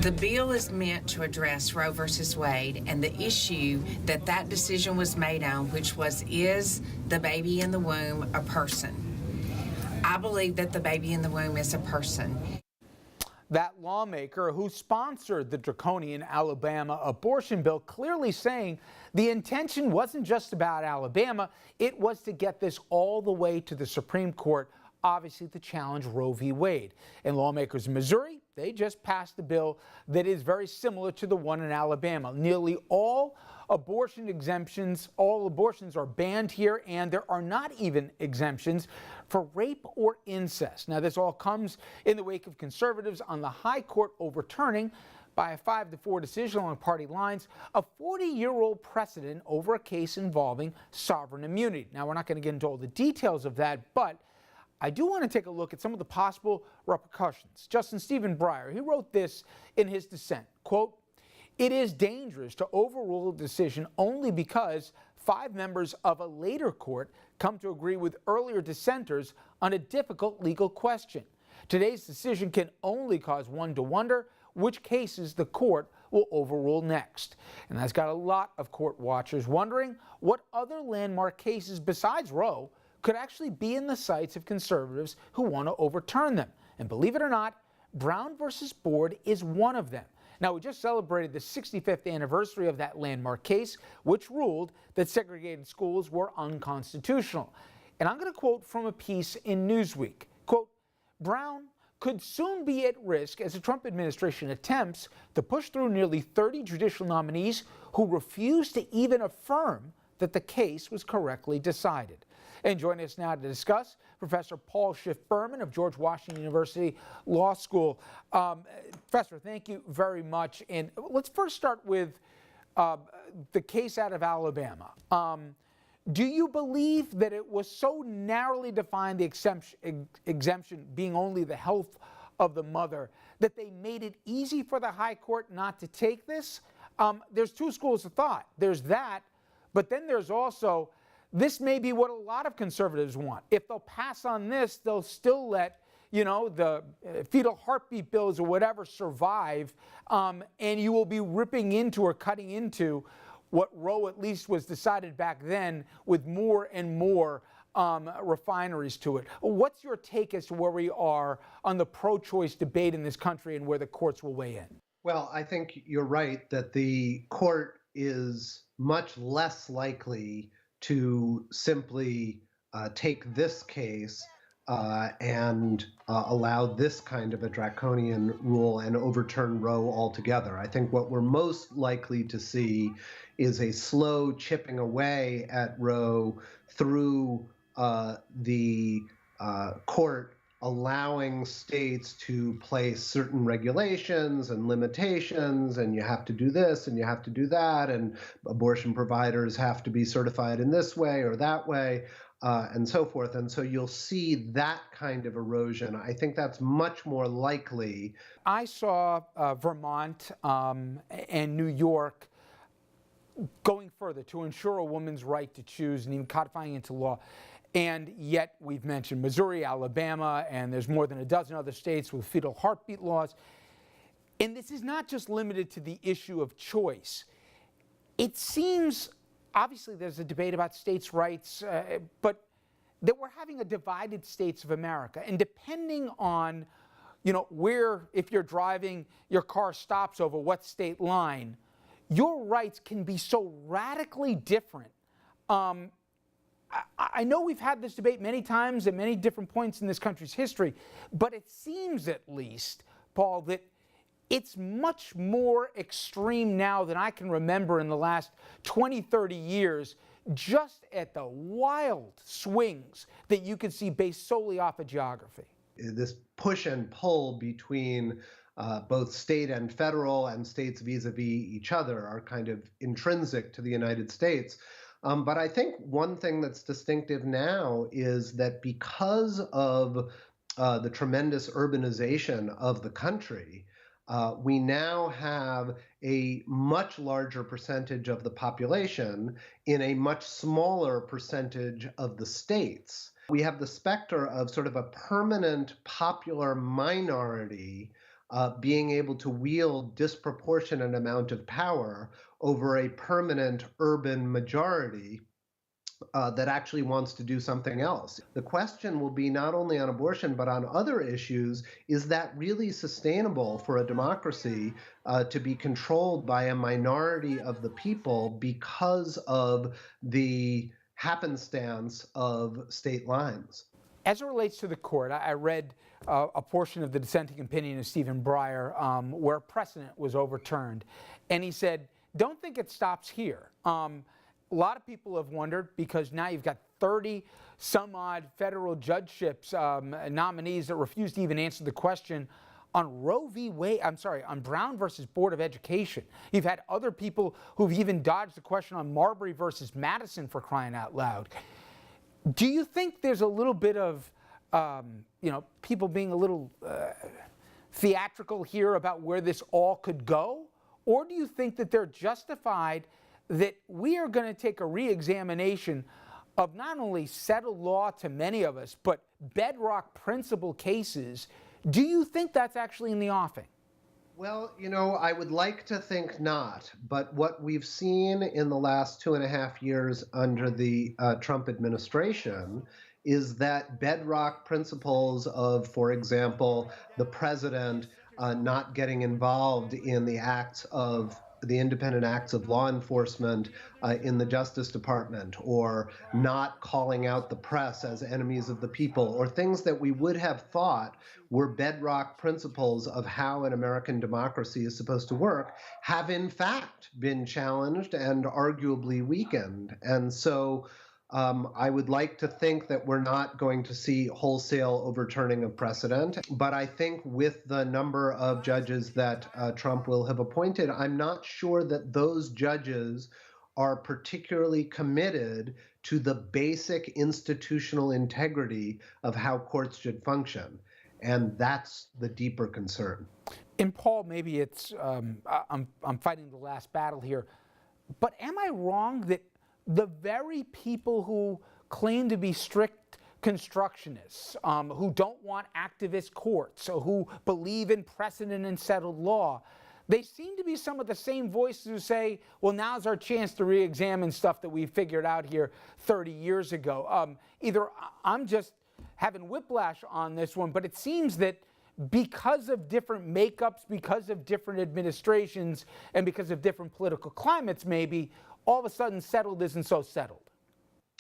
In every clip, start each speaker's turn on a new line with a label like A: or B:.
A: The bill is meant to address Roe versus Wade and the issue that decision was made on, which was, is the baby in the womb a person? I believe that the baby in the womb is a person.
B: That lawmaker who sponsored the draconian Alabama abortion bill clearly saying the intention wasn't just about Alabama, it was to get this all the way to the Supreme Court, obviously to challenge Roe v. Wade. And lawmakers in Missouri, they just passed a bill that is very similar to the one in Alabama. Nearly all abortion exemptions, all abortions are banned here, and there are not even exemptions for rape or incest. Now, this all comes in the wake of conservatives on the high court overturning by a 5-4 decision along party lines, a 40-year-old precedent over a case involving sovereign immunity. Now, we're not going to get into all the details of that, but I do want to take a look at some of the possible repercussions. Justice Stephen Breyer, he wrote this in his dissent, quote, "It is dangerous to overrule a decision only because 5 members of a later court come to agree with earlier dissenters on a difficult legal question. Today's decision can only cause one to wonder which cases the court will overrule next." And that's got a lot of court watchers wondering what other landmark cases besides Roe could actually be in the sights of conservatives who want to overturn them. And believe it or not, Brown versus Board is one of them. Now, we just celebrated the 65th anniversary of that landmark case, which ruled that segregated schools were unconstitutional. And I'm going to quote from a piece in Newsweek, quote, "Brown could soon be at risk as the Trump administration attempts to push through nearly 30 judicial nominees who refuse to even affirm that the case was correctly decided." And joining us now to discuss, Professor Schiff Berman of George Washington University Law School. Professor, thank you very much. And let's first start with the case out of Alabama. Do you believe that it was so narrowly defined, the exemption being only the health of the mother, that they made it easy for the high court not to take this? There's 2 schools of thought. There's that, but then there's also, this may be what a lot of conservatives want. If they'll pass on this, they'll still let, the fetal heartbeat bills or whatever survive, and you will be ripping into or cutting into what Roe at least was decided back then with more and more refineries to it. What's your take as to where we are on the pro-choice debate in this country and where the courts will weigh in?
C: Well, I think you're right that the court is much less likely to simply take this case and allow this kind of a draconian rule and overturn Roe altogether. I think what we're most likely to see is a slow chipping away at Roe through the court allowing states to place certain regulations and limitations, and you have to do this and you have to do that, and abortion providers have to be certified in this way or that way, and so forth. And so you'll see that kind of erosion. I think that's much more likely.
B: I saw Vermont and New York going further to ensure a woman's right to choose and even codifying into law. And yet we've mentioned Missouri, Alabama, and there's more than a dozen other states with fetal heartbeat laws. And this is not just limited to the issue of choice. It seems, obviously there's a debate about states' rights, but that we're having a divided states of America. And depending on, where, if you're driving, your car stops over what state line, your rights can be so radically different. I know we've had this debate many times at many different points in this country's history, but it seems at least, Paul, that it's much more extreme now than I can remember in the last 20, 30 years, just at the wild swings that you can see based solely off of geography.
C: This push and pull between both state and federal and states vis-a-vis each other are kind of intrinsic to the United States. But I think one thing that's distinctive now is that because of the tremendous urbanization of the country, we now have a much larger percentage of the population in a much smaller percentage of the states. We have the specter of sort of a permanent popular minority being able to wield disproportionate amount of power over a permanent urban majority that actually wants to do something else. The question will be not only on abortion, but on other issues, is that really sustainable for a democracy to be controlled by a minority of the people because of the happenstance of state lines?
B: As it relates to the court, I read a portion of the dissenting opinion of Stephen Breyer where precedent was overturned. And he said, don't think it stops here. A lot of people have wondered, because now you've got 30 some odd federal judgeships, nominees that refuse to even answer the question on on Brown versus Board of Education. You've had other people who've even dodged the question on Marbury versus Madison, for crying out loud. Do you think there's a little bit of, people being a little theatrical here about where this all could go? Or do you think that they're justified that we are going to take a re-examination of not only settled law to many of us, but bedrock principle cases? Do you think that's actually in the offing?
C: Well, I would like to think not, but what we've seen in the last 2.5 years under the Trump administration is that bedrock principles of, for example, the president not getting involved in the independent acts of law enforcement in the Justice Department, or not calling out the press as enemies of the people, or things that we would have thought were bedrock principles of how an American democracy is supposed to work, have in fact been challenged and arguably weakened. And so I would like to think that we're not going to see wholesale overturning of precedent, but I think with the number of judges that Trump will have appointed, I'm not sure that those judges are particularly committed to the basic institutional integrity of how courts should function. And that's the deeper concern.
B: And Paul, maybe it's, I'm fighting the last battle here, but am I wrong that the very people who claim to be strict constructionists, who don't want activist courts, or who believe in precedent and settled law, they seem to be some of the same voices who say, well, now's our chance to re-examine stuff that we figured out here 30 years ago. Either I'm just having whiplash on this one, but it seems that because of different makeups, because of different administrations, and because of different political climates, maybe, all of a sudden settled isn't so settled.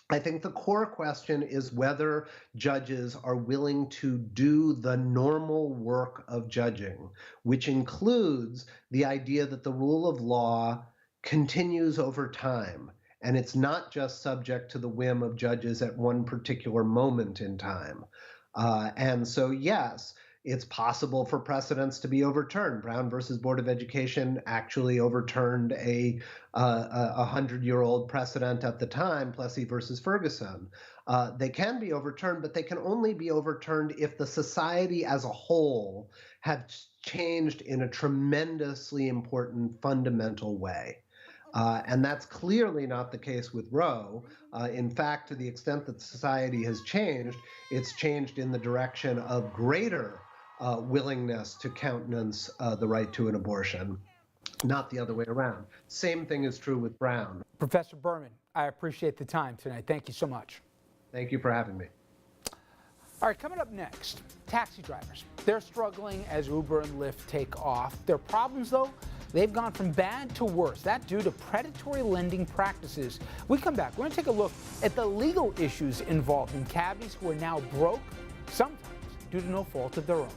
C: I think the core question is whether judges are willing to do the normal work of judging, which includes the idea that the rule of law continues over time, and it's not just subject to the whim of judges at one particular moment in time. And so, yes, it's possible for precedents to be overturned. Brown versus Board of Education actually overturned a 100-year-old precedent at the time, Plessy versus Ferguson. They can be overturned, but they can only be overturned if the society as a whole had changed in a tremendously important fundamental way. And that's clearly not the case with Roe. In fact, to the extent that society has changed, it's changed in the direction of greater willingness to countenance the right to an abortion, not the other way around. Same thing is true with Brown.
B: Professor Berman, I appreciate the time tonight. Thank you so much.
C: Thank you for having me.
B: All right, coming up next, taxi drivers. They're struggling as Uber and Lyft take off. Their problems, though, they've gone from bad to worse. That due to predatory lending practices. We come back, we're going to take a look at the legal issues involved in cabbies who are now broke, sometimes due to no fault of their own.